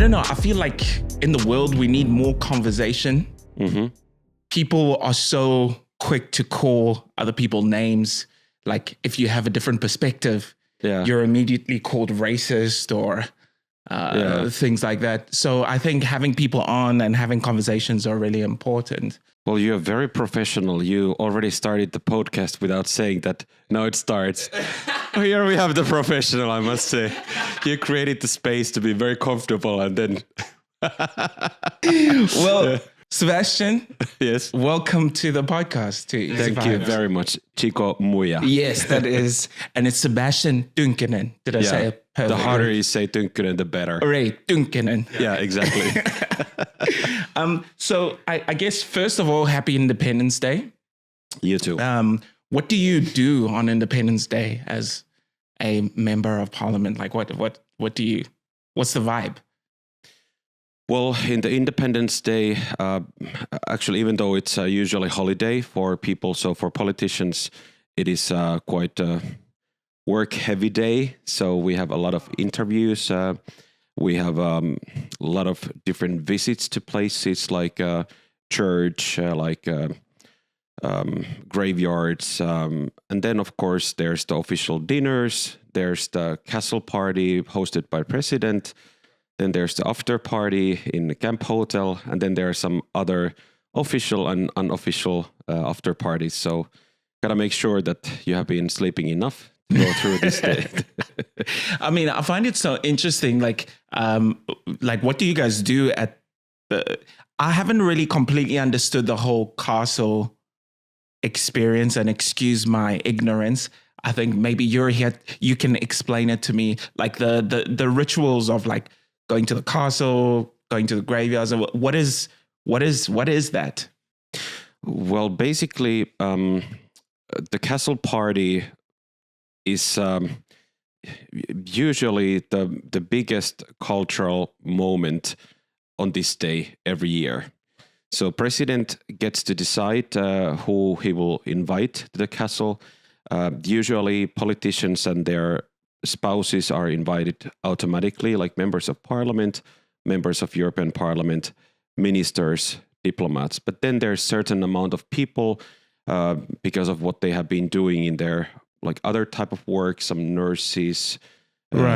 don't know. I feel like in the world, we need more conversation. Mm-hmm. People are so quick to call other people names. Like if you have a different perspective, you're immediately called racist or things like that. So I think having people on and having conversations are really important. Well, you're very professional. You already started the podcast without saying that. Now it starts. Here we have the professional, I must say. You created the space to be very comfortable and then... Well, Sebastian, yes, welcome to the podcast. Thank you very much. Chico Muja. Yes, that is. And it's Sebastian Tynkkynen. Did I say it perfectly? The harder you say Tynkkynen, the better. Right, Tynkkynen. Yeah, exactly. So I guess, first of all, happy Independence Day. You too. What do you do on Independence Day as a member of parliament? Like what's the vibe? Well, in the Independence Day, actually, even though it's usually holiday for people, so for politicians, it is quite a work-heavy day. So we have a lot of interviews. We have a lot of different visits to places like church, graveyards. And then, of course, there's the official dinners. There's the castle party hosted by president. Then there's the after party in the camp hotel. And then there are some other official and unofficial after parties. So gotta make sure that you have been sleeping enough to go through this day. I mean, I find it so interesting. Like what do you guys do at the... I haven't really completely understood the whole castle experience, and excuse my ignorance. I think maybe you're here, you can explain it to me, like the rituals of like going to the castle, going to the graveyards. What is that? Well, basically, the castle party is usually the biggest cultural moment on this day every year. So president gets to decide who he will invite to the castle. Usually politicians and their spouses are invited automatically, like members of parliament, members of European Parliament, ministers, diplomats. But then there's certain amount of people because of what they have been doing in their like other type of work, some nurses,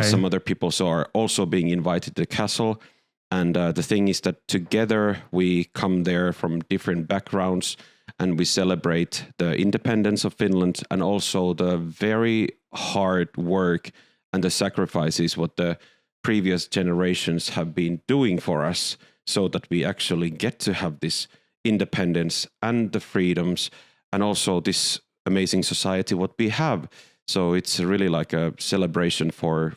some other people so are also being invited to the castle. And the thing is that together we come there from different backgrounds and we celebrate the independence of Finland and also the very hard work and the sacrifices what the previous generations have been doing for us so that we actually get to have this independence and the freedoms and also this amazing society what we have. So it's really like a celebration for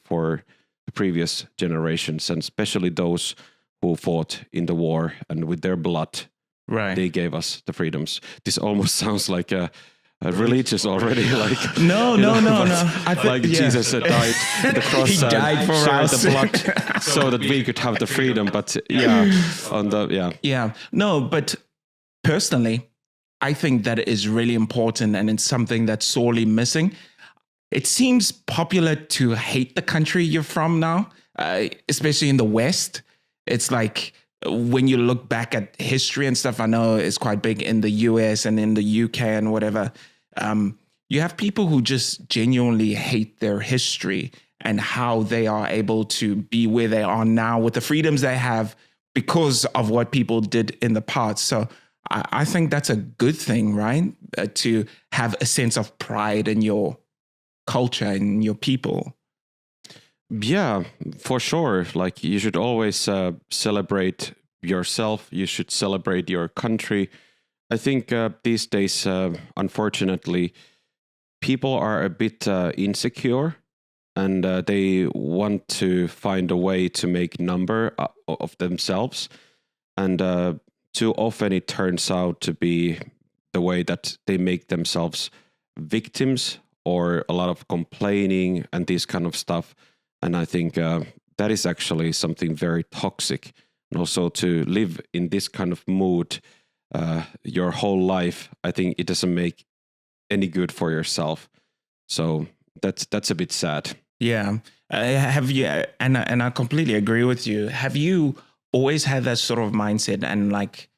the previous generations and especially those who fought in the war and with their blood, they gave us the freedoms. This almost sounds like a religious already. Like no. I think like Jesus died on the cross. He died for us. The blood so that we could have the freedom. But No, but personally, I think that is really important and it's something that's sorely missing. It seems popular to hate the country you're from now, especially in the West. It's like when you look back at history and stuff, I know it's quite big in the US and in the UK and whatever. You have people who just genuinely hate their history and how they are able to be where they are now with the freedoms they have because of what people did in the past. So I think that's a good thing, right? To have a sense of pride in your culture and your people. Yeah, for sure. Like you should always celebrate yourself. You should celebrate your country. I think these days, unfortunately, people are a bit insecure and they want to find a way to make number of themselves. And too often it turns out to be the way that they make themselves victims or a lot of complaining and this kind of stuff. And I think that is actually something very toxic. And also to live in this kind of mood your whole life, I think it doesn't make any good for yourself. So that's a bit sad. Yeah. Have you? And I completely agree with you. Have you always had that sort of mindset? And like,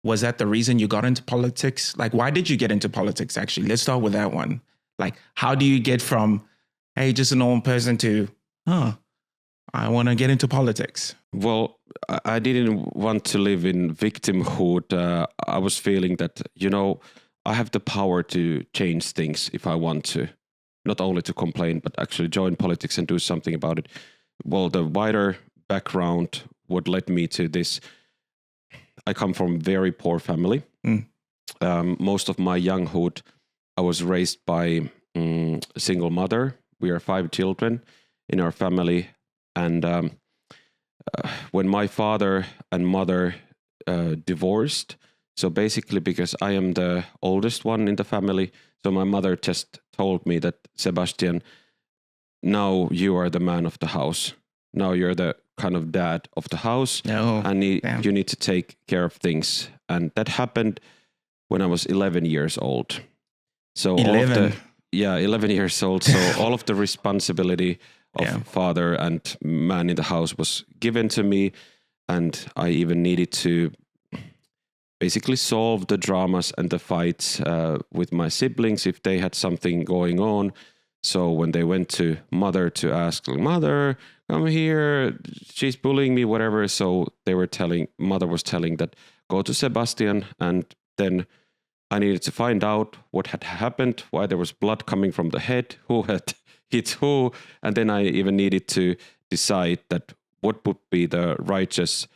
was that the reason you got into politics? Like, why did you get into politics? Actually, let's start with that one. Like, how do you get from, hey, just a normal person to, oh, I want to get into politics? Well, I didn't want to live in victimhood. I was feeling that, I have the power to change things if I want to, not only to complain, but actually join politics and do something about it. Well, the wider background what led me to this. I come from a very poor family. Most of my younghood, I was raised by a single mother. We are 5 children in our family. And when my father and mother divorced, so basically because I am the oldest one in the family, so my mother just told me that, Sebastian, now you are the man of the house. Now you're the kind of dad of the house. And you need to take care of things. And that happened when I was 11 years old. So 11? 11 years old. So all of the responsibility of father and man in the house was given to me. And I even needed to basically solve the dramas and the fights with my siblings if they had something going on. So when they went to mother to ask, mother, come here, she's bullying me, whatever. So mother was telling that, go to Sebastian. And then I needed to find out what had happened, why there was blood coming from the head, who had hit who. And then I even needed to decide that what would be the righteous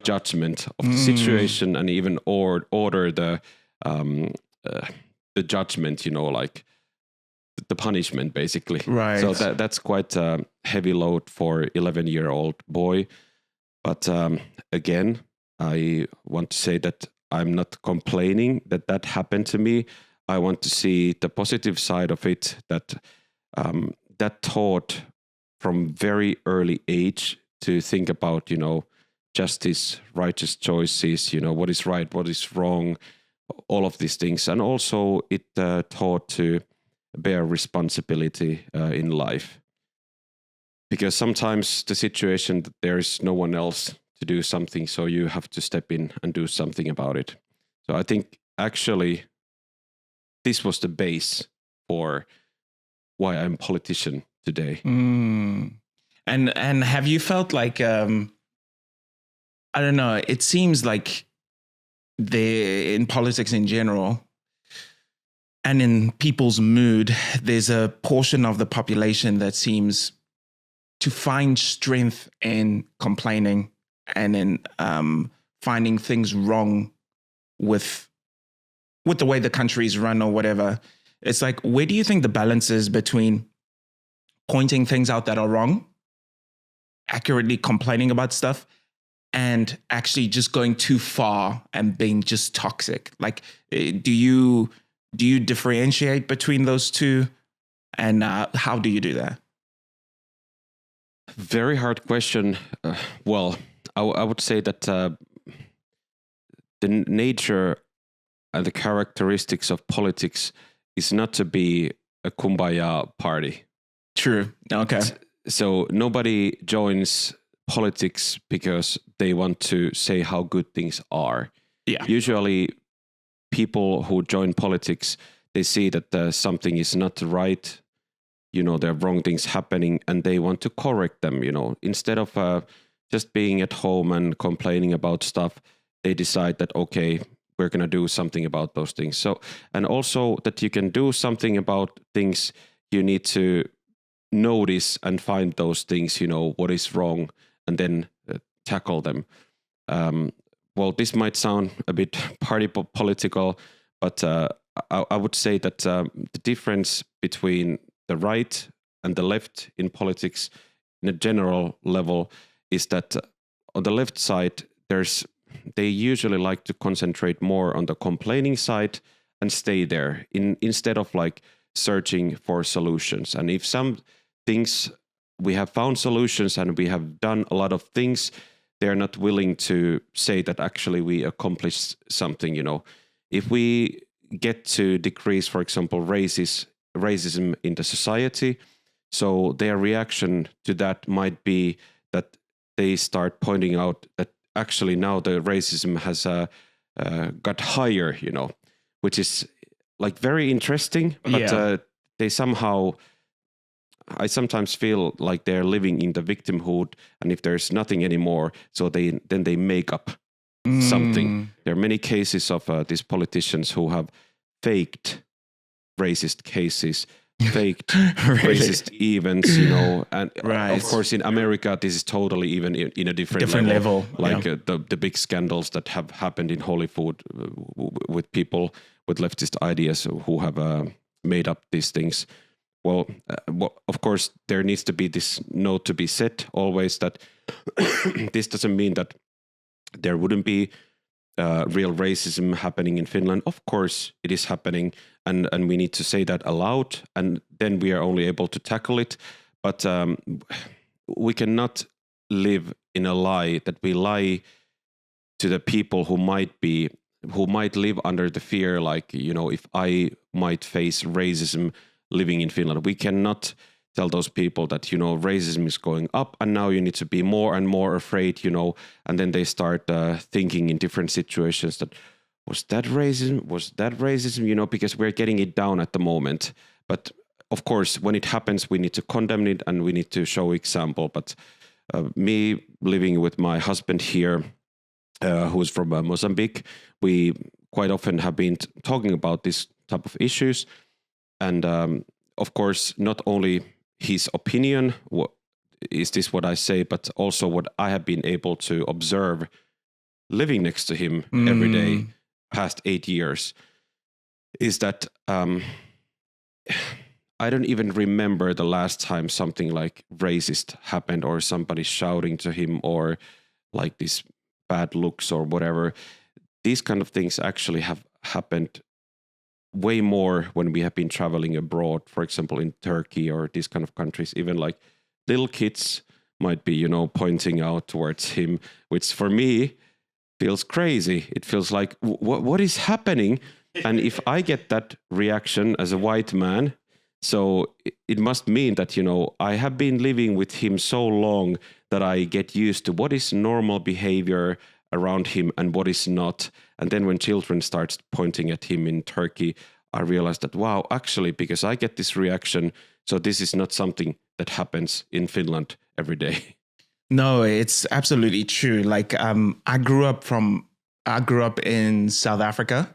judgment of the situation, and even order the judgment, like the punishment, basically. Right. So that's quite a heavy load for 11-year-old boy. But again, I want to say that I'm not complaining that happened to me. I want to see the positive side of it, that that taught from very early age to think about, justice, righteous choices, what is right, what is wrong, all of these things. And also it taught to bear responsibility in life. Because sometimes the situation that there is no one else to do something, so you have to step in and do something about it. So I think actually this was the base for why I'm a politician today. And have you felt like, I don't know, it seems like in politics in general and in people's mood, there's a portion of the population that seems to find strength in complaining and in finding things wrong with the way the country's run or whatever. It's like, where do you think the balance is between pointing things out that are wrong, accurately complaining about stuff, and actually just going too far and being just toxic? Like, do you differentiate between those two? And how do you do that? Very hard question. Well, I would say that the nature and the characteristics of politics is not to be a kumbaya party. True. Okay. So nobody joins politics because they want to say how good things are. Yeah. Usually people who join politics, they see that something is not right. There are wrong things happening and they want to correct them, instead of just being at home and complaining about stuff. They decide that, okay, we're going to do something about those things. So, and also that you can do something about things, you need to notice and find those things, what is wrong, and then tackle them. Well, this might sound a bit party political, but I would say that the difference between the right and the left in politics in a general level is that on the left side, they usually like to concentrate more on the complaining side and stay there instead of like searching for solutions. And if some things we have found solutions and we have done a lot of things, they're not willing to say that actually we accomplished something. If we get to decrease, for example, racism in the society, So their reaction to that might be that they start pointing out that actually now the racism has got higher, which is like very interesting. But they somehow, I sometimes feel like they're living in the victimhood, and if there's nothing anymore, so then they make up something. There are many cases of these politicians who have faked racist cases, faked racist events, and of course in America this is totally even in a different level. Like the big scandals that have happened in Hollywood with people with leftist ideas who have made up these things. Well, of course there needs to be this note to be said always that this doesn't mean that there wouldn't be real racism happening in Finland. Of course it is happening, and we need to say that aloud, and then we are only able to tackle it. But we cannot live in a lie that we lie to the people who might live under the fear, like, if I might face racism living in Finland. We cannot tell those people that, racism is going up and now you need to be more and more afraid, and then they start thinking in different situations that, was that racism, because we're getting it down at the moment. But of course, when it happens, we need to condemn it and we need to show example. But me living with my husband here, who's from Mozambique, we quite often have been talking about this type of issues. And of course, not only his opinion, is this what I say, but also what I have been able to observe living next to him every day, past 8 years, is that I don't even remember the last time something like racist happened or somebody shouting to him or like these bad looks or whatever. These kind of things actually have happened way more when we have been traveling abroad, for example, in Turkey or these kind of countries. Even like little kids might be, pointing out towards him, which for me feels crazy. It feels like, what is happening? And if I get that reaction as a white man, so it must mean that, I have been living with him so long that I get used to what is normal behavior around him and what is not. And then when children start pointing at him in Turkey, I realized that, wow, actually, because I get this reaction, so this is not something that happens in Finland every day. No, it's absolutely true. Like, I grew up in South Africa.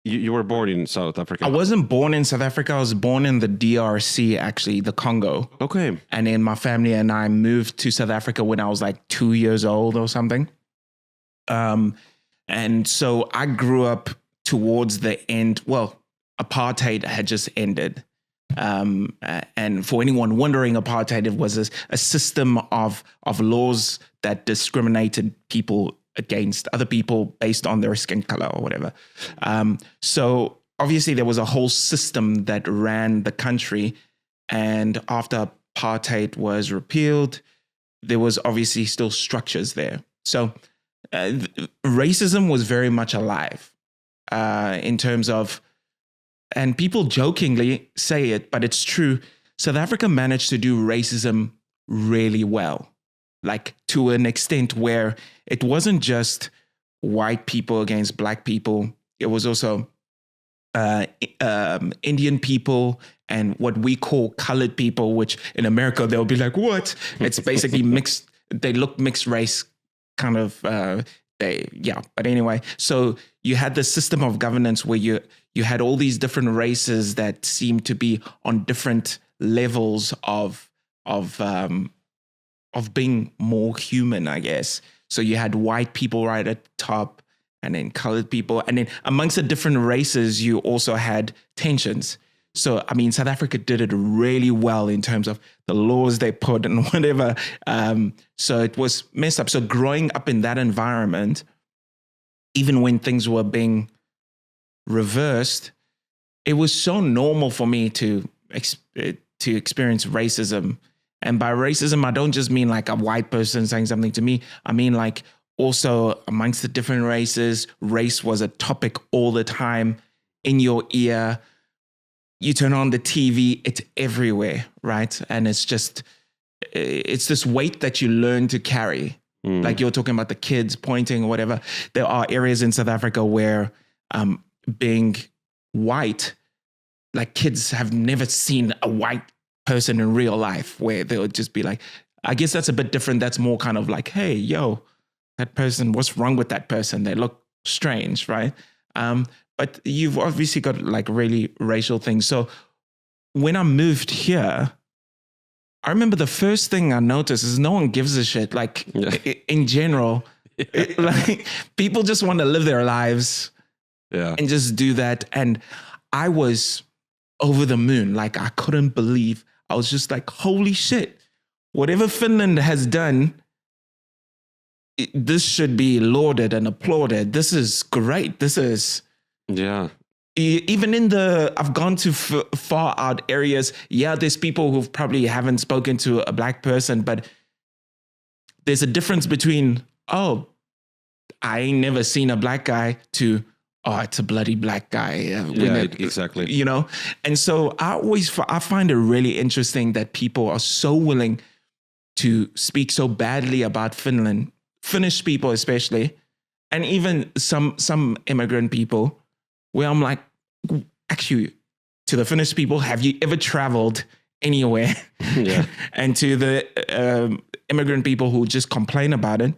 You were born in South Africa? I wasn't born in South Africa. I was born in the DRC, actually, the Congo. Okay. And then my family and I moved to South Africa when I was like 2 years old or something. And so I grew up towards the end. Well, apartheid had just ended. And for anyone wondering, apartheid was a system of laws that discriminated people against other people based on their skin color or whatever. So obviously there was a whole system that ran the country. And after apartheid was repealed, there was obviously still structures there. So racism was very much alive in terms of, and people jokingly say it, but it's true. South Africa managed to do racism really well, like to an extent where it wasn't just white people against black people. It was also Indian people and what we call colored people, which in America, they'll be like, what? It's basically mixed. They look mixed race kind of, but anyway, so you had the system of governance where you had all these different races that seemed to be on different levels of being more human, I guess. So you had white people right at the top, and then colored people, and then amongst the different races, you also had tensions. So, I mean, South Africa did it really well in terms of the laws they put and whatever. So it was messed up. So growing up in that environment, even when things were being reversed, it was so normal for me to experience racism. And by racism, I don't just mean like a white person saying something to me. I mean like also amongst the different races, race was a topic all the time in your ear. you turn on the TV, it's everywhere, right? And it's this weight that you learn to carry. Like you're talking about the kids pointing or whatever. There are areas in South Africa where being white, like kids have never seen a white person in real life, where they'll just be like, I guess that's a bit different. That's more kind of like, hey, yo, that person, what's wrong with that person? They look strange, right? But you've obviously got like really racial things. So when I moved here, I remember the first thing I noticed is no one gives a shit. Like in general, like people just want to live their lives and just do that. And I was over the moon. Like I couldn't believe. I was just like, holy shit, whatever Finland has done, this should be lauded and applauded. This is great. This is... Yeah. Even I've gone to far out areas. Yeah, there's people who probably haven't spoken to a black person, but there's a difference between, oh, I ain't never seen a black guy to, oh, it's a bloody black guy. Exactly. You know? And so I find it really interesting that people are so willing to speak so badly about Finland, Finnish people especially, and even some immigrant people, where I'm like, actually, to the Finnish people, have you ever traveled anywhere? Yeah. And to the immigrant people who just complain about it.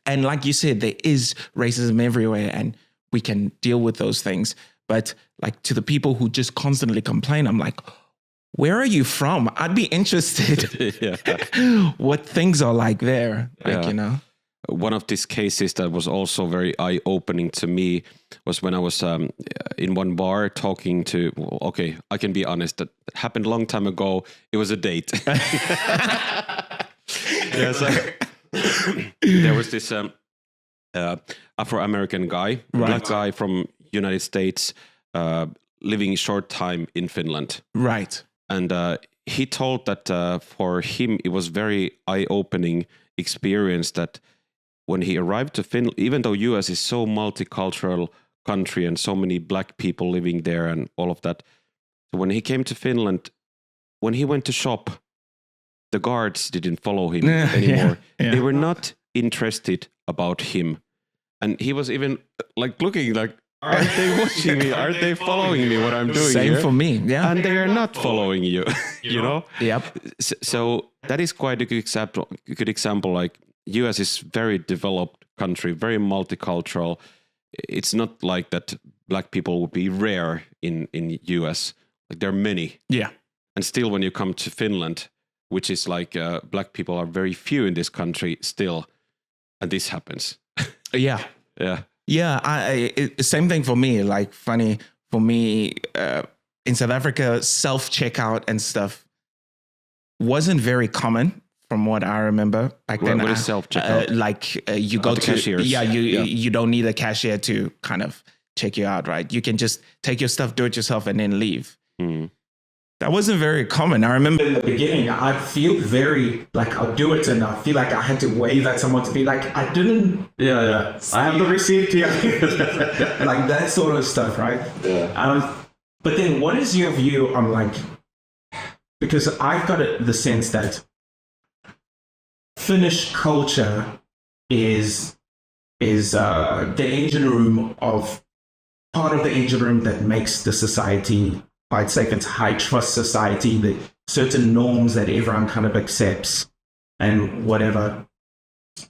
And like you said, there is racism everywhere and we can deal with those things. But like to the people who just constantly complain, I'm like, where are you from? I'd be interested what things are like there. Like, you know. One of these cases that was also very eye-opening to me was when I was in one bar talking to, okay, I can be honest, that happened a long time ago. It was a date. There was this Afro-American guy, black guy from United States, living a short time in Finland. Right. And he told that for him, it was very eye-opening experience that when he arrived to Finland, even though US is so multicultural country and so many black people living there and all of that, so when he came to Finland, when he went to shop, the guards didn't follow him anymore. They were not interested about him. And he was even like looking like, are they watching me? Are they following me what I'm doing Same here? for me, yeah. And they are not following you, you know? Yep. So that is quite a good example. Like US is very developed country, very multicultural. It's not like that black people would be rare in US. Like there are many. Yeah. And still when you come to Finland, which is like black people are very few in this country still, and this happens. Yeah. Yeah. Yeah, same thing for me. Like funny for me in South Africa, self-checkout and stuff wasn't very common from what I remember. Back then, what is self-checkout? You go to cashiers. You don't need a cashier to kind of check you out, right? You can just take your stuff, do it yourself, and then leave. That wasn't very common. I remember in the beginning, I'd feel very like I'll do it, and I feel like I had to wave at someone to be like, I didn't. Yeah. I have the receipt here. Like that sort of stuff, right? Yeah. But then, what is your view on like? Because I've got the sense that Finnish culture is the engine room of part of the engine room that makes the society. I'd say it's high trust society, the certain norms that everyone kind of accepts and whatever.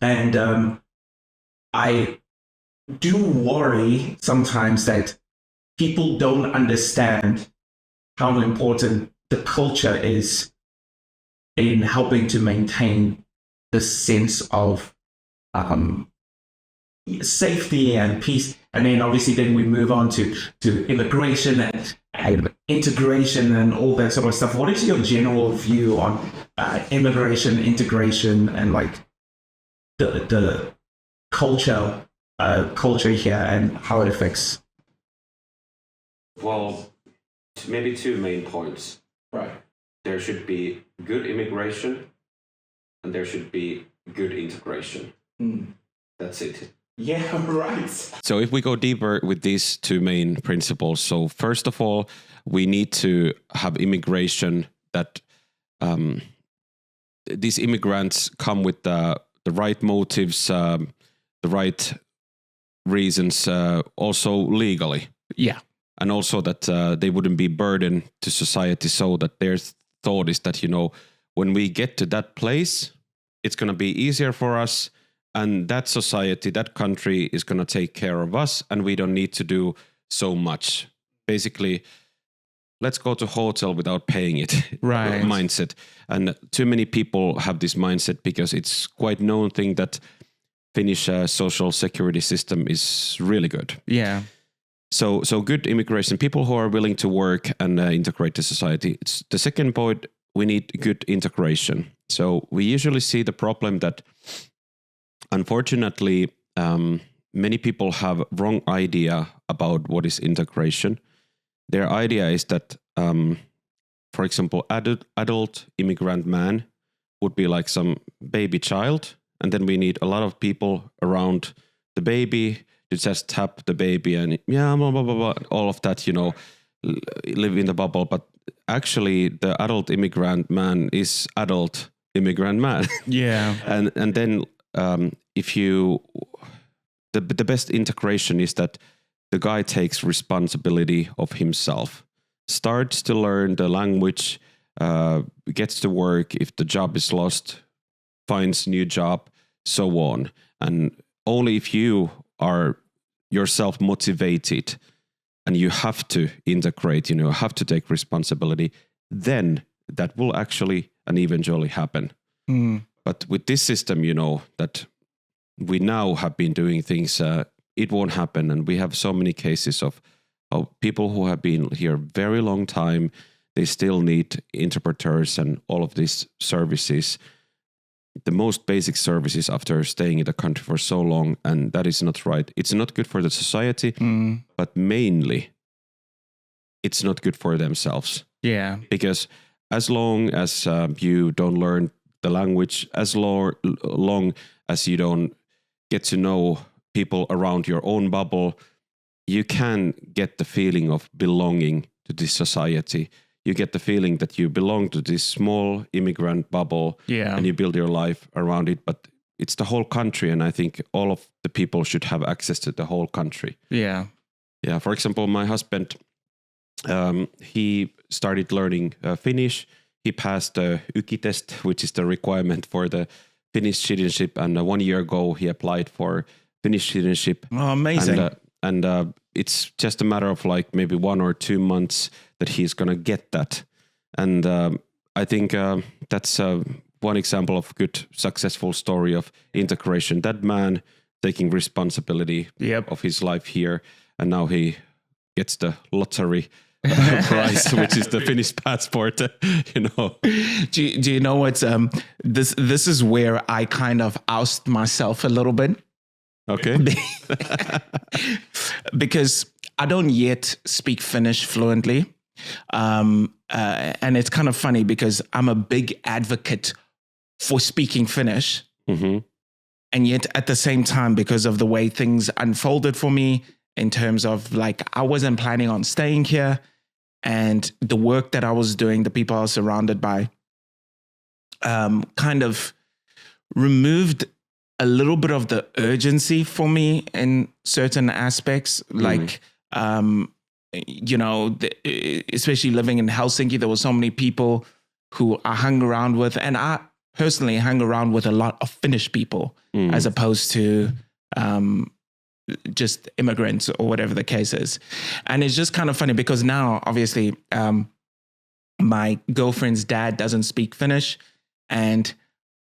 And I do worry sometimes that people don't understand how important the culture is in helping to maintain the sense of safety and peace. And then obviously then we move on to immigration and integration and all that sort of stuff. What is your general view on immigration, integration, and like the culture here and how it affects? Well, maybe two main points. Right. There should be good immigration and there should be good integration. That's it. Yeah, right. So if we go deeper with these two main principles, so first of all, we need to have immigration that these immigrants come with the right motives, the right reasons, also legally. Yeah. And also that they wouldn't be burden to society, so that their thought is that, when we get to that place, it's going to be easier for us, and that society, that country is going to take care of us, and we don't need to do so much. Basically, let's go to hotel without paying it. Right. Mindset. And too many people have this mindset because it's quite known thing that Finnish social security system is really good. Yeah. So good immigration, people who are willing to work and integrate to society. It's the second point, we need good integration. So we usually see the problem that, unfortunately, many people have wrong idea about what is integration. Their idea is that, for example, adult immigrant man would be like some baby child, and then we need a lot of people around the baby to just tap the baby and blah, blah, blah, blah, all of that, live in the bubble. But actually, the adult immigrant man is adult immigrant man. Yeah. and then if you, the best integration is that the guy takes responsibility of himself, starts to learn the language, gets to work. If the job is lost, finds new job, so on. And only if you are yourself motivated and you have to integrate, have to take responsibility, then that will actually and eventually happen. Mm. But with this system, that we now have been doing things, it won't happen. And we have so many cases of people who have been here very long time, they still need interpreters and all of these services, the most basic services after staying in the country for so long. And that is not right. It's not good for the society, but mainly it's not good for themselves. Yeah. Because as long as you don't learn the language, as long as you don't get to know people around your own bubble, you can get the feeling of belonging to this society. You get the feeling that you belong to this small immigrant bubble, and you build your life around it. But it's the whole country, and I think all of the people should have access to the whole country. Yeah. Yeah. For example, my husband, he started learning Finnish. He passed the YKI test, which is the requirement for the Finnish citizenship. And 1 year ago, he applied for Finnish citizenship. Oh, amazing. And it's just a matter of like maybe 1 or 2 months that he's going to get that. And I think that's one example of good, successful story of integration. That man taking responsibility of his life here. And now he gets the lottery prize, which is the Finnish passport, Do you know what? This is where I kind of oust myself a little bit. Okay. Because I don't yet speak Finnish fluently. And it's kind of funny because I'm a big advocate for speaking Finnish. Mm-hmm. And yet at the same time, because of the way things unfolded for me in terms of like, I wasn't planning on staying here, and the work that I was doing, the people I was surrounded by, kind of removed a little bit of the urgency for me in certain aspects. Like, especially living in Helsinki, there were so many people who I hung around with, and I personally hung around with a lot of Finnish people as opposed to just immigrants or whatever the case is. And it's just kind of funny because now, obviously, my girlfriend's dad doesn't speak Finnish, and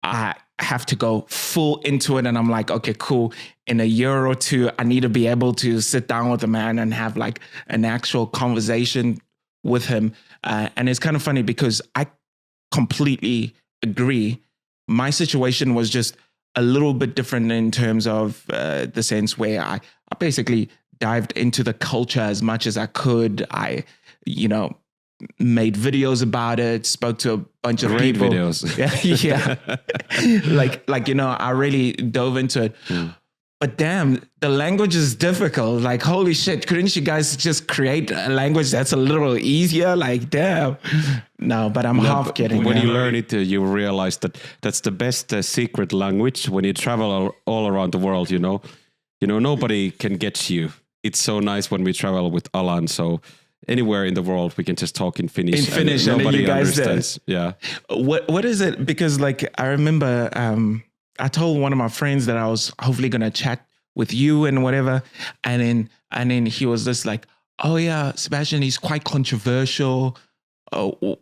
I have to go full into it. And I'm like, okay, cool. In a year or two, I need to be able to sit down with a man and have like an actual conversation with him. And it's kind of funny because I completely agree. My situation was just a little bit different in terms of the sense where I basically dived into the culture as much as I could. I, made videos about it, spoke to a bunch of Great people. videos. Yeah. I really dove into it. But damn, the language is difficult. Like, holy shit, couldn't you guys just create a language that's a little easier? Like, damn. No, but I'm half kidding. When man. you learn it, you realize that that's the best secret language. When you travel all around the world, nobody can get you. It's so nice when we travel with Alan. So anywhere in the world, we can just talk in Finnish. In Finnish, and nobody you guys understands. Yeah. What is it? Because like I remember, I told one of my friends that I was hopefully gonna chat with you and whatever, and then he was just like, "Oh yeah, Sebastian, he's quite controversial,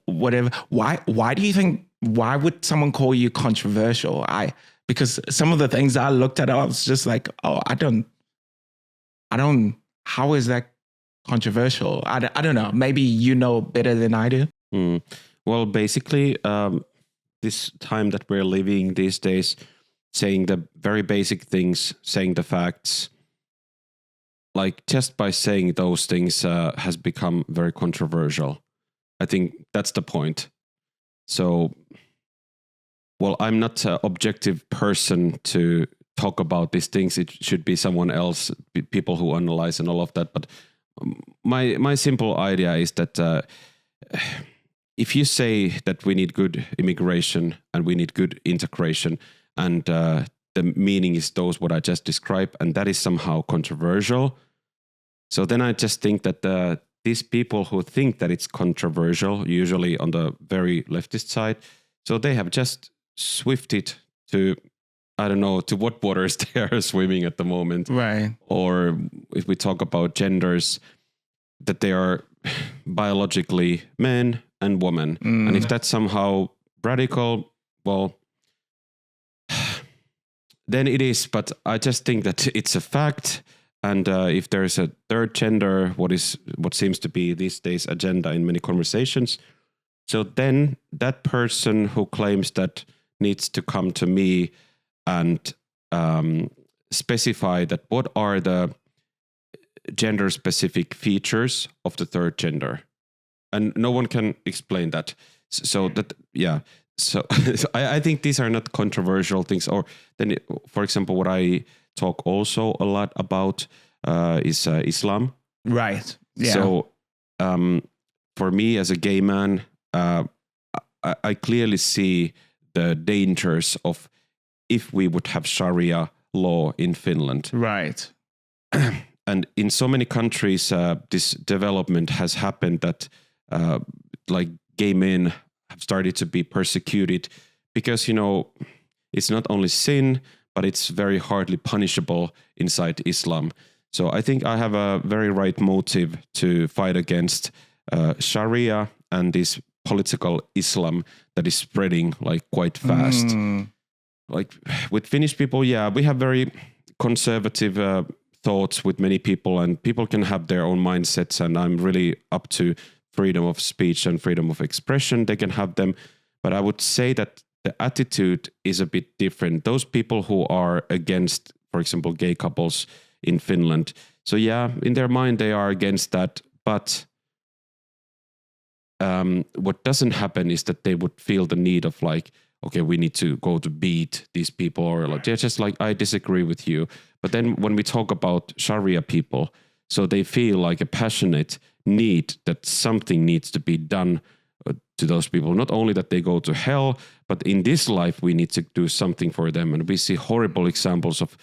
whatever." Why do you think? Why would someone call you controversial? Because some of the things I looked at, I was just like, "Oh, I don't. How is that controversial? I don't know. Maybe you know better than I do." Well, basically, this time that we're living these days, saying the very basic things, saying the facts, like just by saying those things has become very controversial. I think that's the point. So, well, I'm not an objective person to talk about these things. It should be someone else, people who analyze and all of that. But my simple idea is that if you say that we need good immigration and we need good integration, and the meaning is those what I just described, and that is somehow controversial. So then I just think that these people who think that it's controversial, usually on the very leftist side, so they have just swifted to, I don't know, to what waters they are swimming at the moment. Right. Or if we talk about genders, that they are biologically men and women. And if that's somehow radical, well, then it is, but I just think that it's a fact. And if there's a third gender, what seems to be these days agenda in many conversations, so then that person who claims that needs to come to me and specify that what are the gender-specific features of the third gender, and no one can explain that. So that, yeah. So I think these are not controversial things. Or then, for example, what I talk also a lot about is Islam. Right. Yeah. So for me as a gay man, I clearly see the dangers of if we would have Sharia law in Finland. Right. And in so many countries, this development has happened that like gay men have started to be persecuted because, it's not only sin, but it's very hardly punishable inside Islam. So I think I have a very right motive to fight against Sharia and this political Islam that is spreading like quite fast. Like with Finnish people, yeah, we have very conservative thoughts with many people, and people can have their own mindsets, and I'm really up to freedom of speech and freedom of expression. They can have them, but I would say that the attitude is a bit different. Those people who are against, for example, gay couples in Finland, so yeah, in their mind they are against that, but what doesn't happen is that they would feel the need of like, okay, we need to go to beat these people, or like they're just like, I disagree with you. But then when we talk about Sharia people, so they feel like a passionate need that something needs to be done to those people. Not only that they go to hell, but in this life we need to do something for them. And we see horrible examples of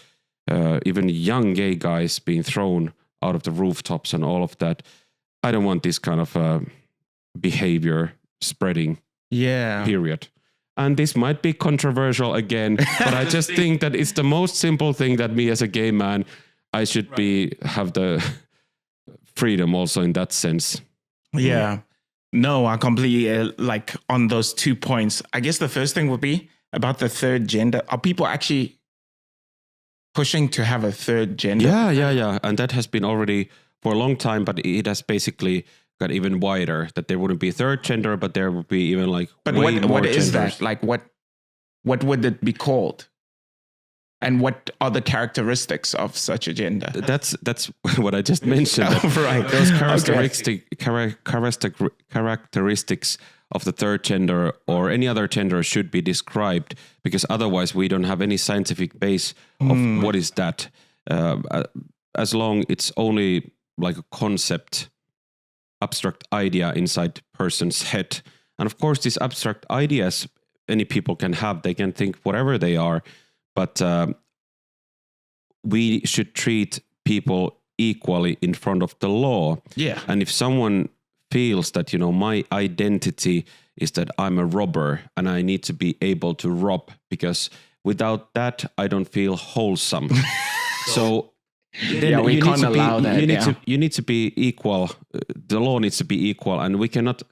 even young gay guys being thrown out of the rooftops and all of that. I don't want this kind of behavior spreading. Yeah. Period. And this might be controversial again, but I just think that it's the most simple thing that me as a gay man, I should have the freedom also in that sense. Yeah. No, I completely like on those 2 points. I guess the first thing would be about the third gender. Are people actually pushing to have a third gender? Yeah. And that has been already for a long time, but it has basically got even wider, that there wouldn't be a third gender, but there would be even like but way more what is genders. that? Like what would it be called? And what are the characteristics of such a gender? That's what I just mentioned. Right. Those characteristics of the third gender or any other gender should be described, because otherwise we don't have any scientific base of what is that. As long it's only like a concept, abstract idea inside person's head. And of course, these abstract ideas any people can have, they can think whatever they are, but we should treat people equally in front of the law. Yeah. And if someone feels that, my identity is that I'm a robber and I need to be able to rob, because without that, I don't feel wholesome. So then we can't allow that. You need to be equal. The law needs to be equal, and we cannot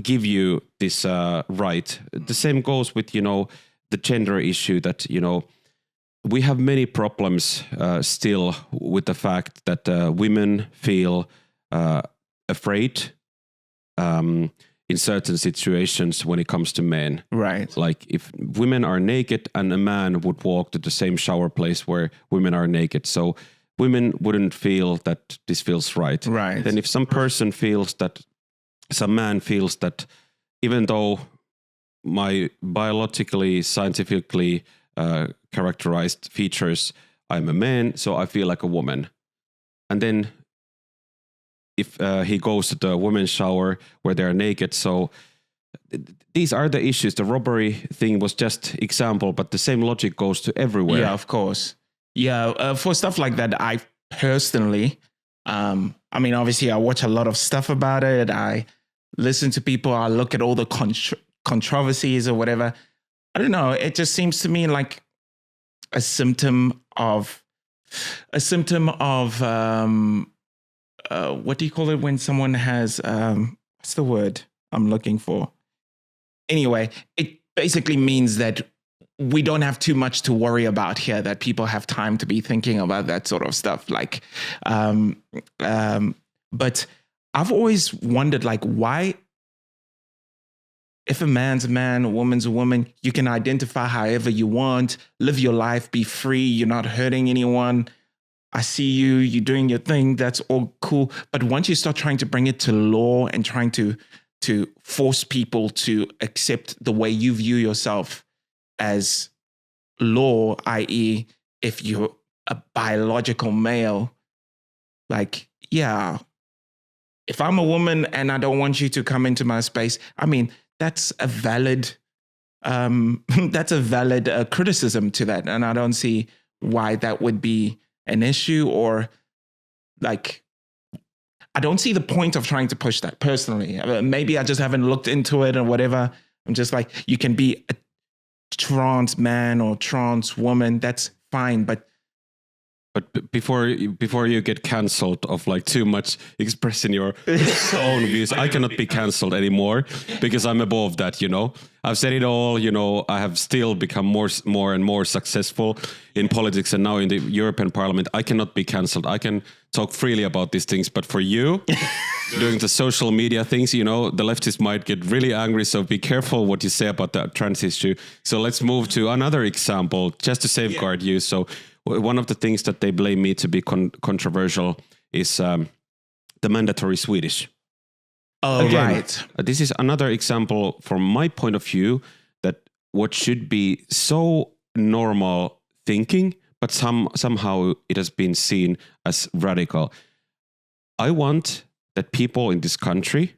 give you this right. The same goes with, the gender issue, that, we have many problems still with the fact that women feel afraid in certain situations when it comes to men. Right. Like if women are naked and a man would walk to the same shower place where women are naked, so women wouldn't feel that this feels right. Right. Then if some man feels that even though my biologically, scientifically characterized features, I'm a man, so I feel like a woman. And then if he goes to the women's shower where they're naked, so these are the issues. The robbery thing was just example, but the same logic goes to everywhere. Yeah, of course. Yeah, for stuff like that, I personally, obviously I watch a lot of stuff about it. I listen to people, I look at all the controversies or whatever. I don't know. It just seems to me like a symptom of what do you call it when someone has, what's the word I'm looking for? Anyway, it basically means that we don't have too much to worry about here, that people have time to be thinking about that sort of stuff. Like, but I've always wondered, like, why, if a man's a man, a woman's a woman, you can identify however you want, live your life, be free, you're not hurting anyone. I see you, you're doing your thing, that's all cool. But once you start trying to bring it to law and trying to force people to accept the way you view yourself as law, i.e., if you're a biological male, like, yeah, if I'm a woman and I don't want you to come into my space, that's a valid criticism to that. And I don't see why that would be an issue, or like, I don't see the point of trying to push that personally. Maybe I just haven't looked into it or whatever. I'm just like, you can be a trans man or trans woman, that's fine. But before you get cancelled of like too much expressing your own views, I cannot be cancelled anymore because I'm above that, I've said it all, I have still become more and more successful in politics, and now in the European Parliament, I cannot be cancelled. I can talk freely about these things, but for you, doing the social media things, the leftists might get really angry, so be careful what you say about the trans issue. So let's move to another example, just to safeguard you. So one of the things that they blame me to be controversial is the mandatory Swedish. Oh, Again, right. This is another example from my point of view that what should be so normal thinking, but somehow it has been seen as radical. I want that people in this country,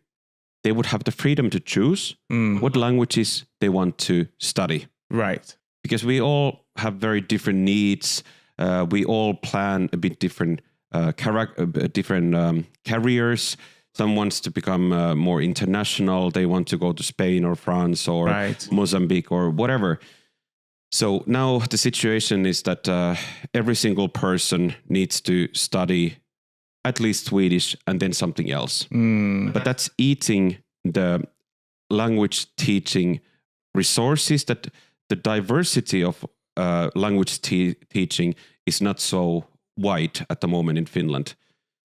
they would have the freedom to choose what languages they want to study. Right. Because we all have very different needs. We all plan a bit different careers. Some wants to become more international. They want to go to Spain or France or Mozambique or whatever. So now the situation is that every single person needs to study at least Swedish and then something else. But that's eating the language teaching resources, that the diversity of language teaching is not so wide at the moment in Finland,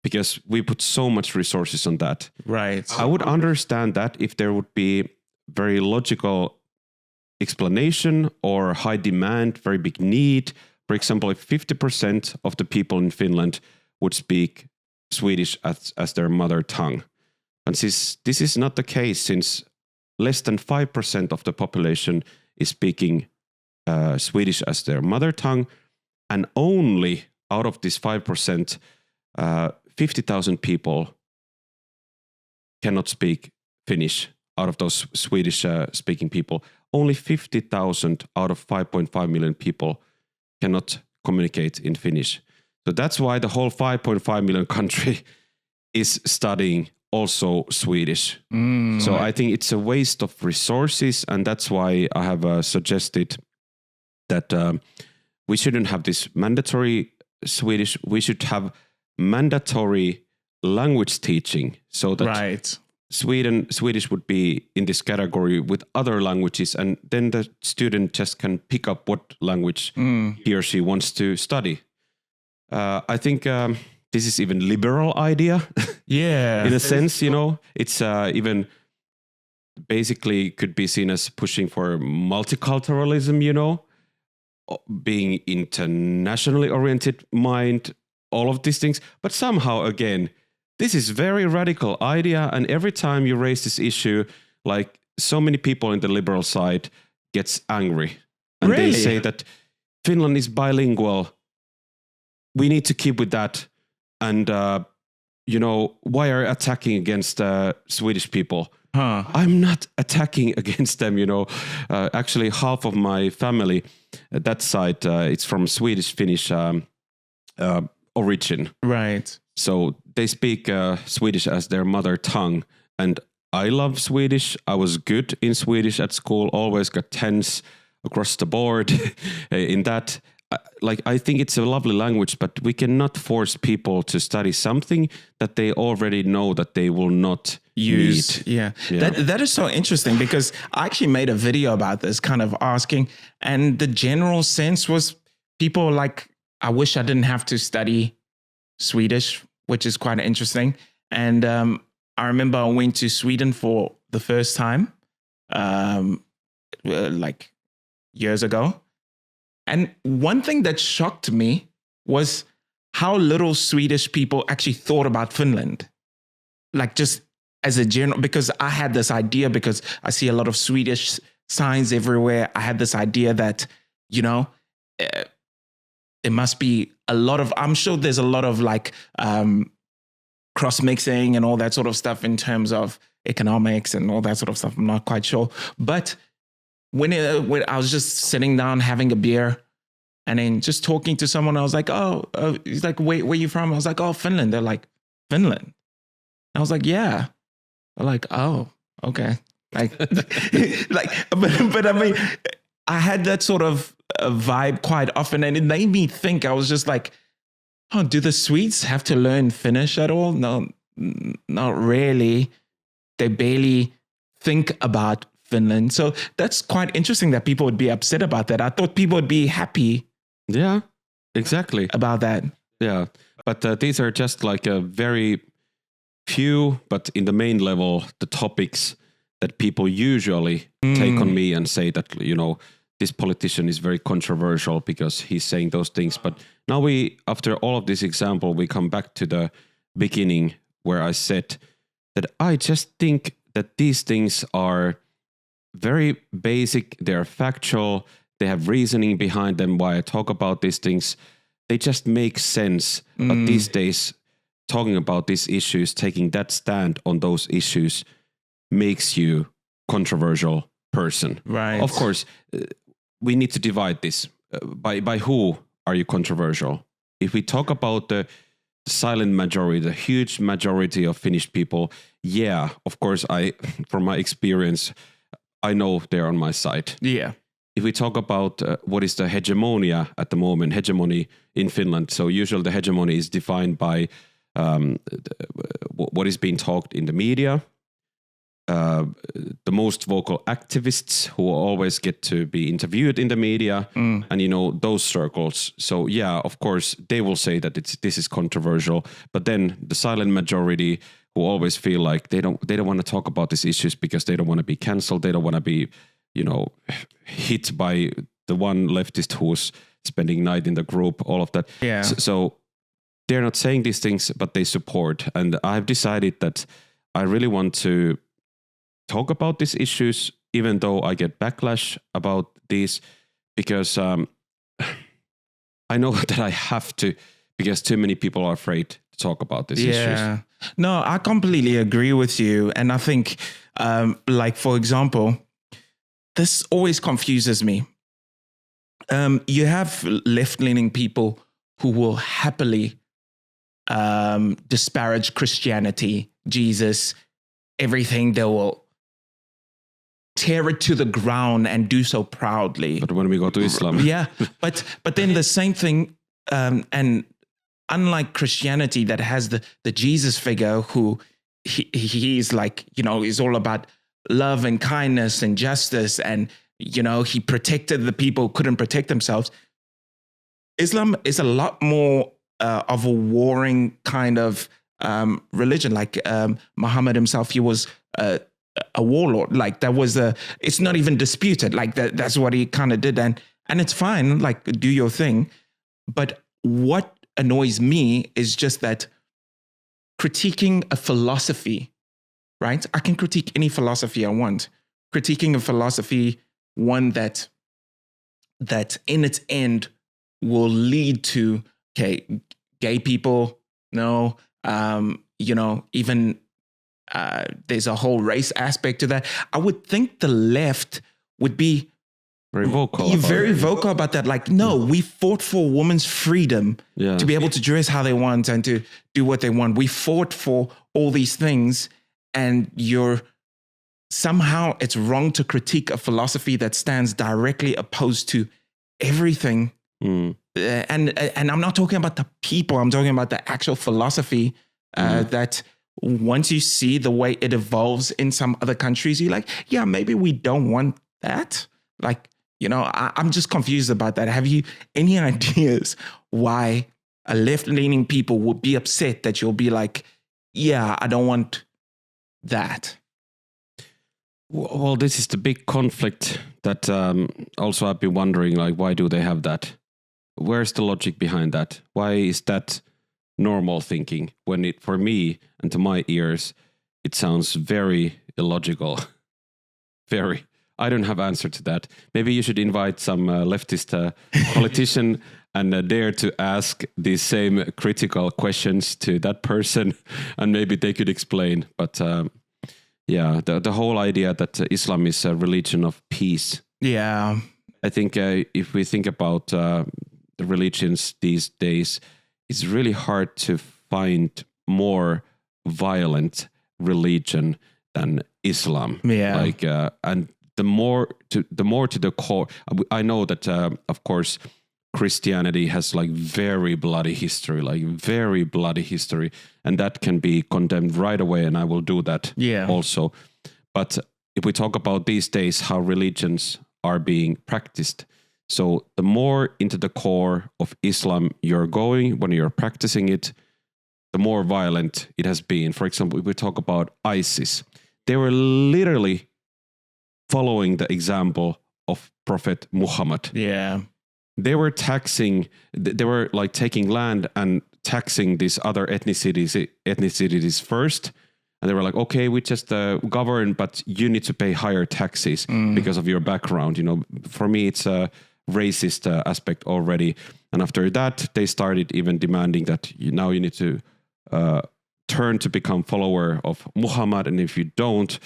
because we put so much resources on that. Right. I would understand that if there would be very logical explanation or high demand, very big need. For example, if 50% of the people in Finland would speak Swedish as their mother tongue. And this is not the case, since less than 5% of the population is speaking Swedish as their mother tongue, and only out of this 5%, 50,000 people cannot speak Finnish. Out of those Swedish speaking people, only 50,000 out of 5.5 million people cannot communicate in Finnish. So that's why the whole 5.5 million country is studying also Swedish. So I think it's a waste of resources, and that's why I have suggested that we shouldn't have this mandatory Swedish. We should have mandatory language teaching, so that Swedish would be in this category with other languages, and then the student just can pick up what language he or she wants to study. I think this is even liberal idea. Yeah. In a sense, it's even basically could be seen as pushing for multiculturalism, being internationally oriented mind, all of these things. But somehow, again, this is very radical idea. And every time you raise this issue, like so many people in the liberal side gets angry. And Really? they say that Finland is bilingual. We need to keep with that. And, why are you attacking against Swedish people? I'm not attacking against them, actually, half of my family, that side, it's from Swedish-Finnish origin. Right. So they speak Swedish as their mother tongue. And I love Swedish. I was good in Swedish at school, always got 10s across the board in that. I think it's a lovely language, but we cannot force people to study something that they already know that they will not use. need. Yeah. Yeah. That is so interesting, because I actually made a video about this, kind of asking, and the general sense was people like, I wish I didn't have to study Swedish, which is quite interesting. And I remember I went to Sweden for the first time, like years ago. And one thing that shocked me was how little Swedish people actually thought about Finland. Like just as a general, because I had this idea, because I see a lot of Swedish signs everywhere. I had this idea that, there must be a lot of, I'm sure there's a lot of like cross-mixing and all that sort of stuff in terms of economics and all that sort of stuff. I'm not quite sure. But when I was just sitting down having a beer and then just talking to someone, I was like, he's like, where you from? I was like, oh, Finland. They're like, Finland? I was like, yeah. They're like, oh, okay. Like, but I mean, I had that sort of vibe quite often, and it made me think. I was just like, oh, do the Swedes have to learn Finnish at all? No, not really. They barely think about Finland. So that's quite interesting that people would be upset about that. I thought people would be happy. Yeah, exactly. About that. Yeah. But these are just like a very few, but in the main level, the topics that people usually take on me and say that, this politician is very controversial because he's saying those things. But now after all of this example, we come back to the beginning where I said that I just think that these things are very basic. They're factual. They have reasoning behind them. Why I talk about these things, they just make sense. But these days, talking about these issues, taking that stand on those issues, makes you controversial person. Right. Of course, we need to divide this by who are you controversial. If we talk about the silent majority, the huge majority of Finnish people, yeah, of course, from my experience, I know they're on my side. Yeah. If we talk about what is the hegemonia at the moment, hegemony in Finland, so usually the hegemony is defined by what is being talked in the media, the most vocal activists who always get to be interviewed in the media, and those circles. So yeah, of course, they will say that this is controversial, but then the silent majority who always feel like they don't want to talk about these issues because they don't want to be cancelled, they don't want to be hit by the one leftist who's spending night in the group, all of that. Yeah. So they're not saying these things, but they support. And I've decided that I really want to talk about these issues, even though I get backlash about these, because I know that I have to, because too many people are afraid to talk about these issues. No, I completely agree with you. And I think, like, for example, this always confuses me. You have left-leaning people who will happily disparage Christianity, Jesus, everything. They will tear it to the ground and do so proudly. But when we go to Islam, but then the same thing, and unlike Christianity that has the Jesus figure who he's like, is all about love and kindness and justice, and he protected the people who couldn't protect themselves. Islam is a lot more of a warring kind of religion. Like Muhammad himself, he was a warlord. Like that was it's not even disputed. Like that's what he kind of did, and it's fine. Like do your thing. But what annoys me is just that critiquing a philosophy, right? I can critique any philosophy I want. Critiquing a philosophy, one that in its end will lead to, gay people, no, even there's a whole race aspect to that. I would think the left would be very vocal. Vocal about that. Like, no, we fought for women's freedom to be able to dress how they want and to do what they want. We fought for all these things, and somehow it's wrong to critique a philosophy that stands directly opposed to everything. And I'm not talking about the people. I'm talking about the actual philosophy that once you see the way it evolves in some other countries, you're like, yeah, maybe we don't want that. Like, I'm just confused about that. Have you any ideas why a left-leaning people would be upset that you'll be like, yeah, I don't want that? Well, this is the big conflict that also I've been wondering, like, why do they have that? Where's the logic behind that? Why is that normal thinking when for me and to my ears, it sounds very illogical? Very. I don't have answer to that. Maybe you should invite some leftist politician and dare to ask these same critical questions to that person, and maybe they could explain. But the whole idea that Islam is a religion of peace. Yeah. I think if we think about the religions these days, it's really hard to find more violent religion than Islam. Yeah. Like and the more to the core. I know that of course Christianity has like very bloody history, and that can be condemned right away, and I will do that also. But if we talk about these days how religions are being practiced, so the more into the core of Islam you're going when you're practicing it, the more violent it has been. For example, if we talk about ISIS, they were literally following the example of Prophet Muhammad. Yeah. They were like taking land and taxing these other ethnicities first. And they were like, okay, we just govern, but you need to pay higher taxes because of your background. For me, it's a racist aspect already. And after that, they started even demanding that now you need to turn to become follower of Muhammad. And if you don't,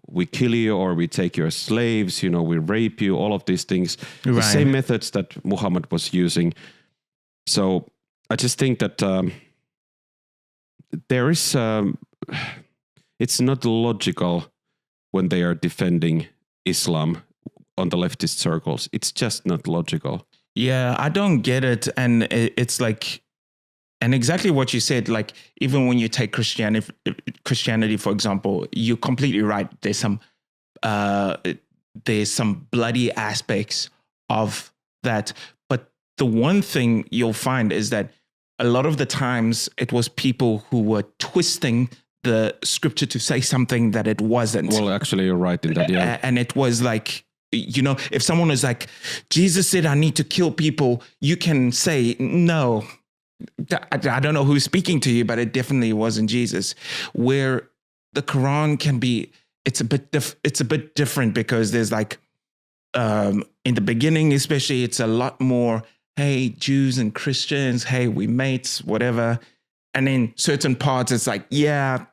we kill you or we take you as slaves, we rape you, all of these things. Right. The same methods that Muhammad was using. So I just think that there is, it's not logical when they are defending Islam on the leftist circles. It's just not logical. Yeah, I don't get it. And it's like, and exactly what you said, like, even when you take Christianity, for example, you're completely right. There's some bloody aspects of that. But the one thing you'll find is that a lot of the times it was people who were twisting the scripture to say something that it wasn't. Well, actually, you're right in that, yeah. And it was like, if someone is like, Jesus said, I need to kill people, you can say, no, I don't know who's speaking to you, but it definitely wasn't Jesus. Where the Quran it's a bit different because there's like in the beginning, especially, it's a lot more, hey, Jews and Christians, hey, we mates, whatever. And in certain parts, it's like, yeah,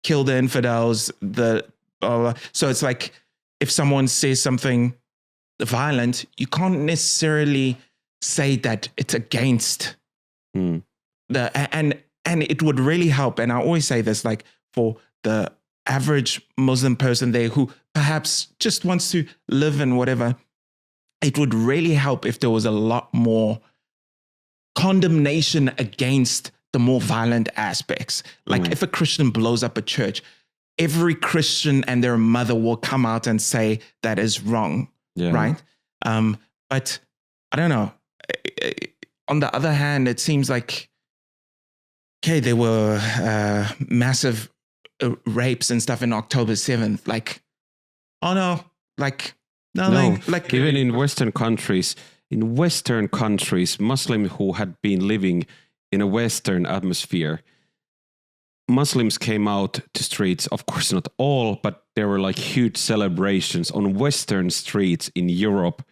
kill the infidels. So it's like if someone says something violent, you can't necessarily say that it's against and it would really help. And I always say this, like for the average Muslim person there who perhaps just wants to live and whatever, it would really help if there was a lot more condemnation against the more violent aspects. Like if a Christian blows up a church, every Christian and their mother will come out and say that is wrong, right? But I don't know. On the other hand, it seems like, okay, there were massive rapes and stuff in October 7th. Like, oh no, like nothing. No, like even in Western countries, Muslims who had been living in a Western atmosphere, Muslims came out to streets. Of course, not all, but there were like huge celebrations on Western streets in Europe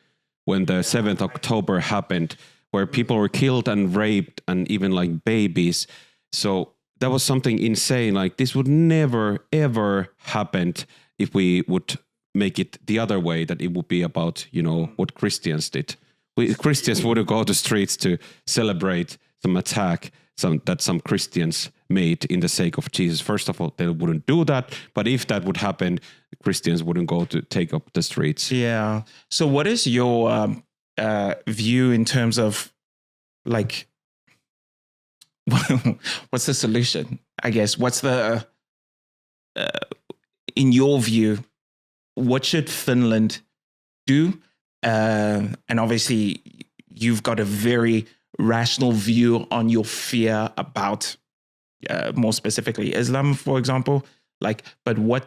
when the 7th October happened, where people were killed and raped and even like babies. So that was something insane. Like this would never, ever happen if we would make it the other way, that it would be about, what Christians did. Christians wouldn't go to streets to celebrate some attack that some Christians made in the sake of Jesus. First of all, they wouldn't do that. But if that would happen, Christians wouldn't go to take up the streets. Yeah. So what is your view in terms of like, what's the solution? I guess, what's the, in your view, what should Finland do? And obviously you've got a very rational view on your fear about more specifically Islam, for example. Like, but what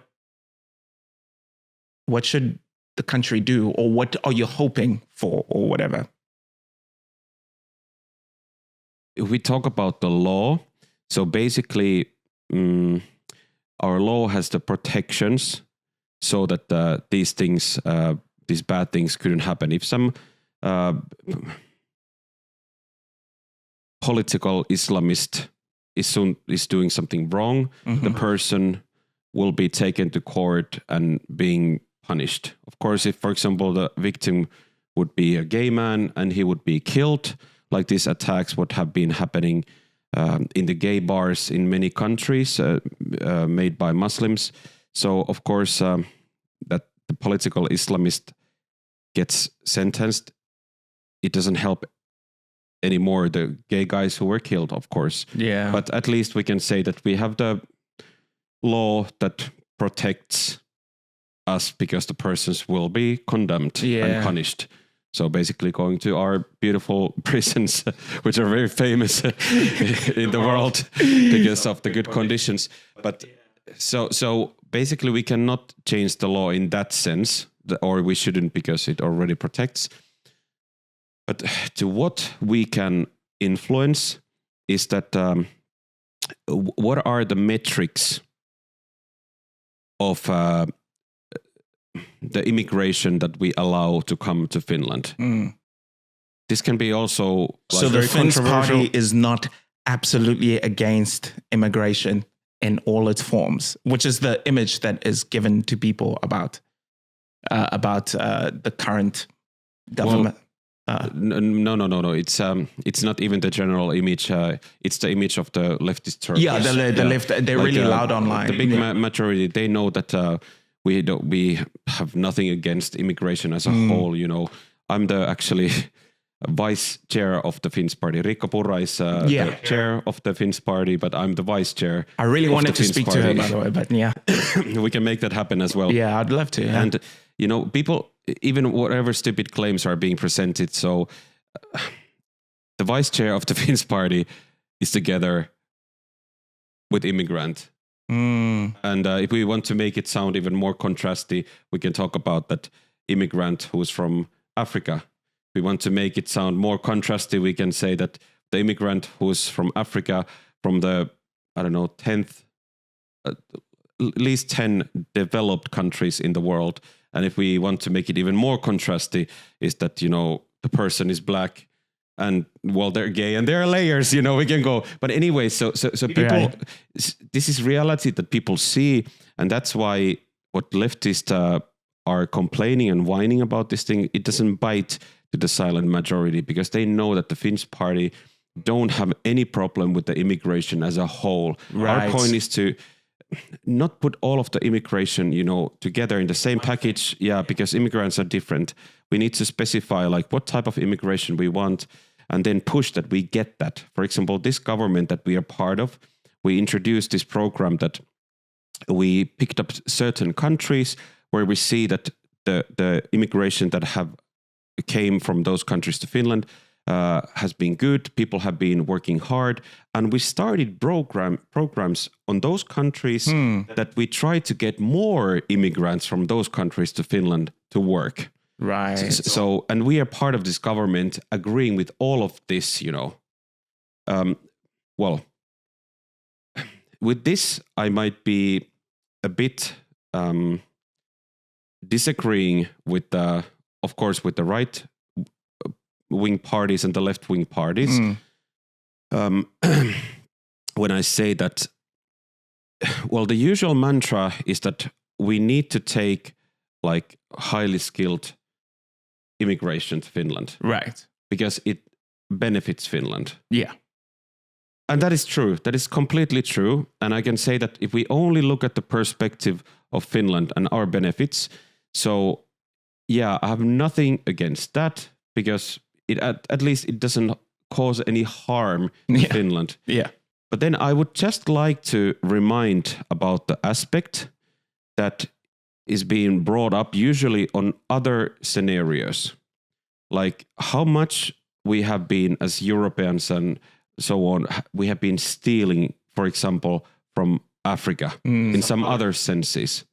should the country do, or what are you hoping for, or whatever? If we talk about the law, so basically our law has the protections so that these things, these bad things couldn't happen. If some political Islamist is doing something wrong, the person will be taken to court and being punished. Of course, if, for example, the victim would be a gay man and he would be killed, like these attacks would have been happening in the gay bars in many countries made by Muslims. So, of course, that the political Islamist gets sentenced, it doesn't help anymore the gay guys who were killed, of course. Yeah. But at least we can say that we have the law that protects us because the persons will be condemned and punished. So basically going to our beautiful prisons, which are very famous in the world because of the good conditions. But so basically we cannot change the law in that sense, or we shouldn't because it already protects. But to what we can influence is that what are the metrics of the immigration that we allow to come to Finland? This can be also so the Finnish party is not absolutely against immigration in all its forms, which is the image that is given to people about the current government. No. It's not even the general image. It's the image of the leftist Turkish. Yeah, the left. They're like, really loud online. The big majority, they know that we have nothing against immigration as a whole. I'm the actually vice chair of the Finns party. Riikka Purra is the chair of the Finns party, but I'm the vice chair. I really wanted to speak to her, by the way, but yeah, we can make that happen as well. Yeah, I'd love to. Yeah. And people, even whatever stupid claims are being presented. So the vice chair of the Finns party is together with immigrant. And if we want to make it sound even more contrasty, we can talk about that immigrant who's from Africa. We want to make it sound more contrasty. We can say that the immigrant who's from Africa, from the, 10th least 10 developed countries in the world. And if we want to make it even more contrasty, is that, the person is black and, well, they're gay and there are layers, we can go. But anyway, so people, this is reality that people see. And that's why what leftists are complaining and whining about this thing, it doesn't bite to the silent majority, because they know that the Finnish party don't have any problem with the immigration as a whole. Right. Our point is to not put all of the immigration, together in the same package. Yeah, because immigrants are different. We need to specify like what type of immigration we want, and then push that we get that. For example, this government that we are part of, we introduced this program that we picked up certain countries where we see that the immigration that came from those countries to Finland has been good. People have been working hard, and we started programs on those countries that we try to get more immigrants from those countries to Finland to work. Right. So, and we are part of this government agreeing with all of this, well, with this, I might be a bit disagreeing with of course, with the right wing parties and the left wing parties. When I say that, well, the usual mantra is that we need to take like highly skilled immigration to Finland. Right. Because it benefits Finland. Yeah. And that is true. That is completely true. And I can say that if we only look at the perspective of Finland and our benefits, so yeah, I have nothing against that, because it at least it doesn't cause any harm in Finland. Yeah. But then I would just like to remind about the aspect that is being brought up usually on other scenarios, like how much we have been as Europeans and so on, we have been stealing, for example, from Africa in some other senses.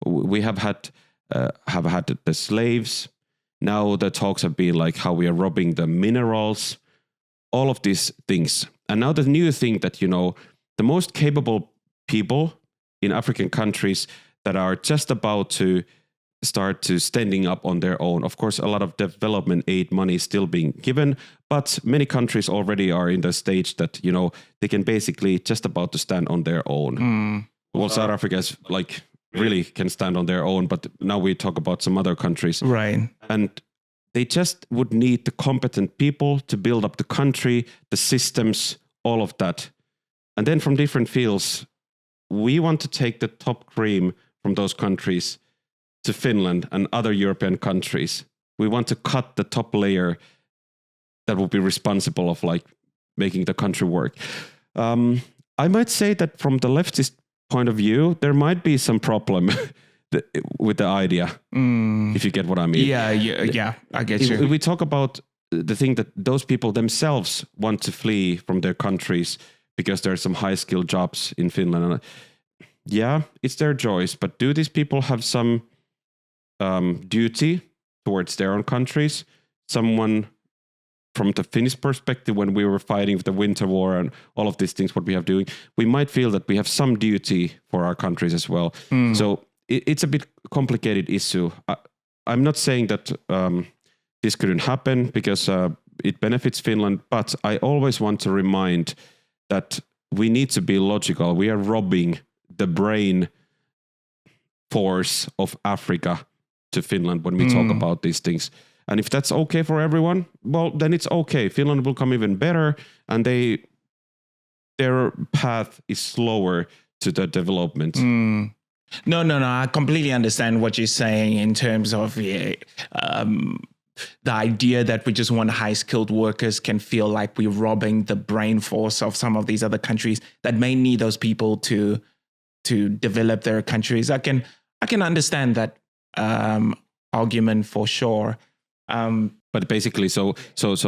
We have had the slaves. Now the talks have been like how we are robbing the minerals, all of these things. And now the new thing that, the most capable people in African countries that are just about to start to standing up on their own. Of course, a lot of development aid money is still being given, but many countries already are in the stage that, they can basically just about to stand on their own. Well, South Africa is like really can stand on their own, but now we talk about some other countries. Right. And they just would need the competent people to build up the country, the systems, all of that. And then from different fields, we want to take the top cream from those countries to Finland and other European countries. We want to cut the top layer that will be responsible of like making the country work. I might say that from the leftist point of view, there might be some problem with the idea, if you get what I mean. Yeah, I get you. If we talk about the thing that those people themselves want to flee from their countries because there are some high-skilled jobs in Finland. Yeah, it's their choice, but do these people have some duty towards their own countries? Someone from the Finnish perspective, when we were fighting the winter war and all of these things, what we have doing, we might feel that we have some duty for our countries as well. So it's a bit complicated issue. I'm not saying that this couldn't happen because it benefits Finland, but I always want to remind that we need to be logical. We are robbing the brain force of Africa to Finland when we talk about these things. And if that's okay for everyone, well, then it's okay. Finland will come even better, and their path is slower to the development. No. I completely understand what you're saying in terms of the idea that we just want high-skilled workers can feel like we're robbing the brain force of some of these other countries that may need those people to develop their countries. I can understand that argument for sure. But basically, so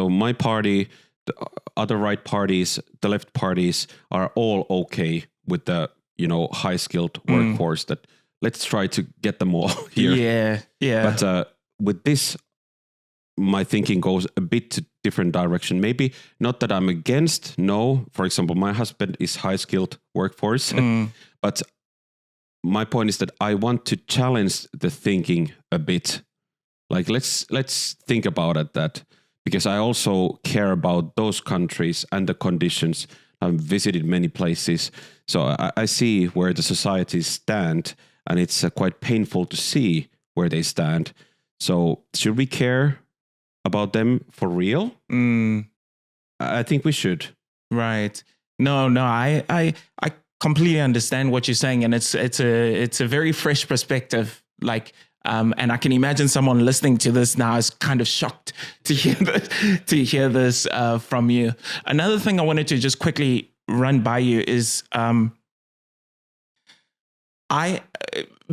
my party, the other right parties, the left parties are all okay with the high-skilled workforce. That let's try to get them all here. Yeah. But with this, my thinking goes a bit to different direction. Maybe not that I'm against. No, for example, my husband is high-skilled workforce, but my point is that I want to challenge the thinking a bit. Like let's think about it that, because I also care about those countries and the conditions. I've visited many places, so I see where the societies stand, and it's quite painful to see where they stand. So should we care about them for real? I think we should. Right. No, I completely understand what you're saying, and it's a very fresh perspective. Like, and I can imagine someone listening to this now is kind of shocked to hear this from you. Another thing I wanted to just quickly run by you is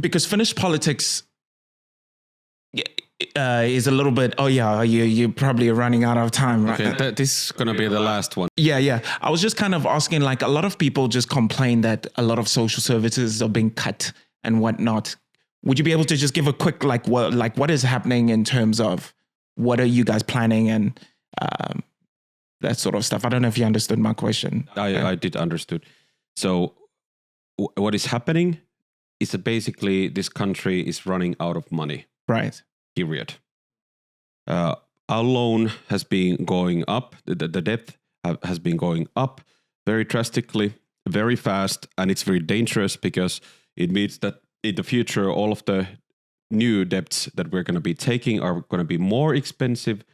because Finnish politics is a little bit. Oh yeah, you're probably running out of time. Right? Okay, this is gonna be the last one. Yeah. I was just kind of asking, like, a lot of people just complain that a lot of social services are being cut and whatnot. Would you be able to just give a quick, what is happening in terms of what are you guys planning and that sort of stuff? I don't know if you understood my question. I did understood. So what is happening is that basically this country is running out of money. Right. Period. Our loan has been going up. The debt has been going up very drastically, very fast, and it's very dangerous because it means that in the future, all of the new debts that we're going to be taking are going to be more expensive,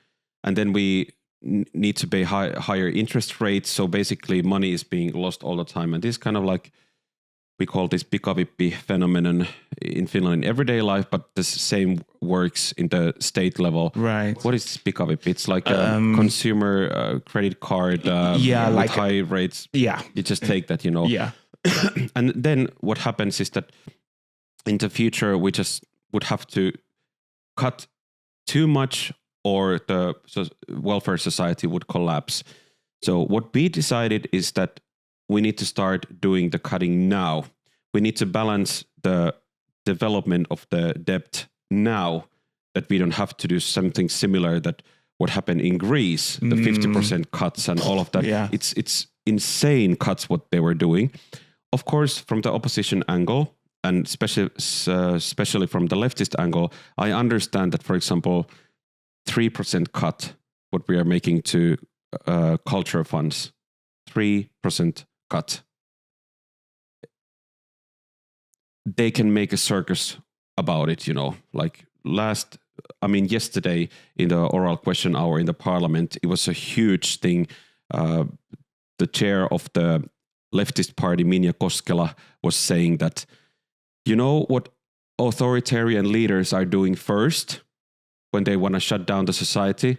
and then we need to pay higher interest rates. So basically, money is being lost all the time, and this kind of like, we call this pikavippi phenomenon in Finland in everyday life, but the same works in the state level. Right. What is pikavippi? It's like a consumer credit card yeah, with like high rates. Yeah. You just take that, you know. Yeah. And then what happens is that in the future, we just would have to cut too much or the welfare society would collapse. So what we decided is that we need to start doing the cutting now. We need to balance the development of the debt now, that we don't have to do something similar that what happened in Greece, the 50% cuts and all of that. Yeah. It's insane cuts what they were doing. Of course, from the opposition angle, and especially from the leftist angle, I understand that, for example, 3% cut, what we are making to culture funds, 3% cut. They can make a circus about it, you know. Like yesterday in the oral question hour in the parliament, it was a huge thing. The chair of the leftist party, Minja Koskela, was saying that, you know what authoritarian leaders are doing first when they want to shut down the society?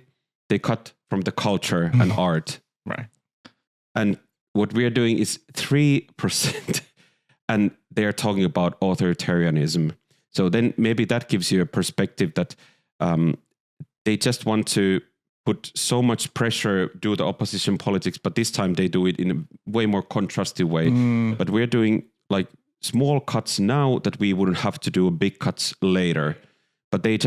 They cut from the culture and art. Right. And what we are doing is 3%. And they are talking about authoritarianism. So then maybe that gives you a perspective that they just want to put so much pressure, do the opposition politics, but this time they do it in a way more contrastive way. But we're doing like small cuts now that we wouldn't have to do big cuts later. But they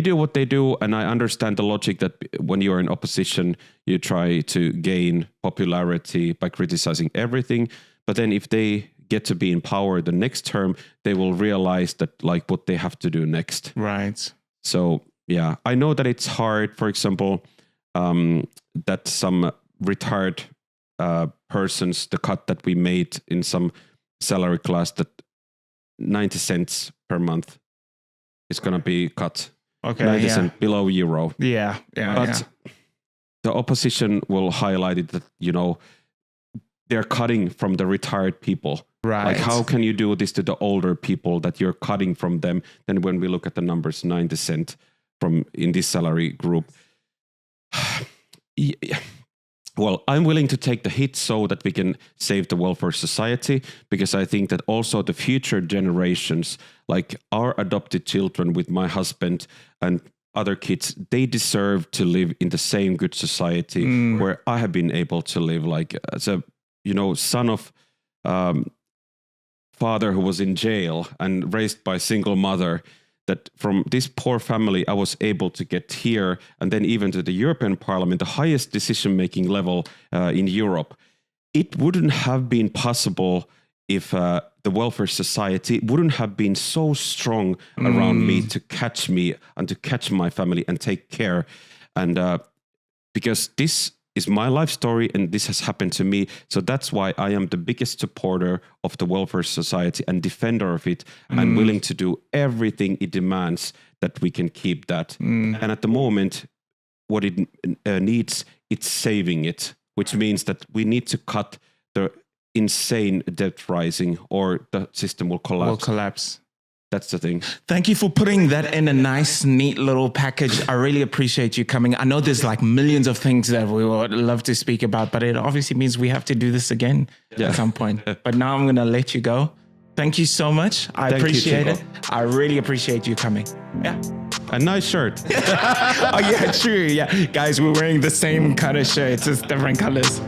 do what they do, and I understand the logic that when you're in opposition, you try to gain popularity by criticizing everything. But then if they get to be in power the next term, they will realize that like what they have to do next. Right. So yeah, I know that it's hard. For example, that some retired persons, the cut that we made in some salary class, that 90 cents per month is going to be cut. Okay. 90 cents below euro. Yeah. But the opposition will highlight it that, you know, they're cutting from the retired people. Right. Like, how can you do this to the older people that you're cutting from them? Then when we look at the numbers, 90 cents from in this salary group. Well, I'm willing to take the hit so that we can save the welfare society, because I think that also the future generations, like our adopted children with my husband and other kids, they deserve to live in the same good society where I have been able to live, like as a, you know, son of father who was in jail and raised by a single mother, that from this poor family, I was able to get here and then even to the European Parliament, the highest decision-making level in Europe. It wouldn't have been possible if the welfare society wouldn't have been so strong around me to catch me and to catch my family and take care. And because this is my life story and this has happened to me. So that's why I am the biggest supporter of the welfare society and defender of it. I'm willing to do everything it demands that we can keep that. And at the moment, what it needs, it's saving it, which means that we need to cut the insane debt rising or the system will collapse. That's the thing. Thank you for putting that in a nice, neat little package. I really appreciate you coming. I know there's like millions of things that we would love to speak about, but it obviously means we have to do this again at some point. But now I'm going to let you go. Thank you so much. I appreciate it. I really appreciate you coming. Yeah. A nice shirt. Oh, yeah, true. Yeah. Guys, we're wearing the same kind of shirts, just different colors.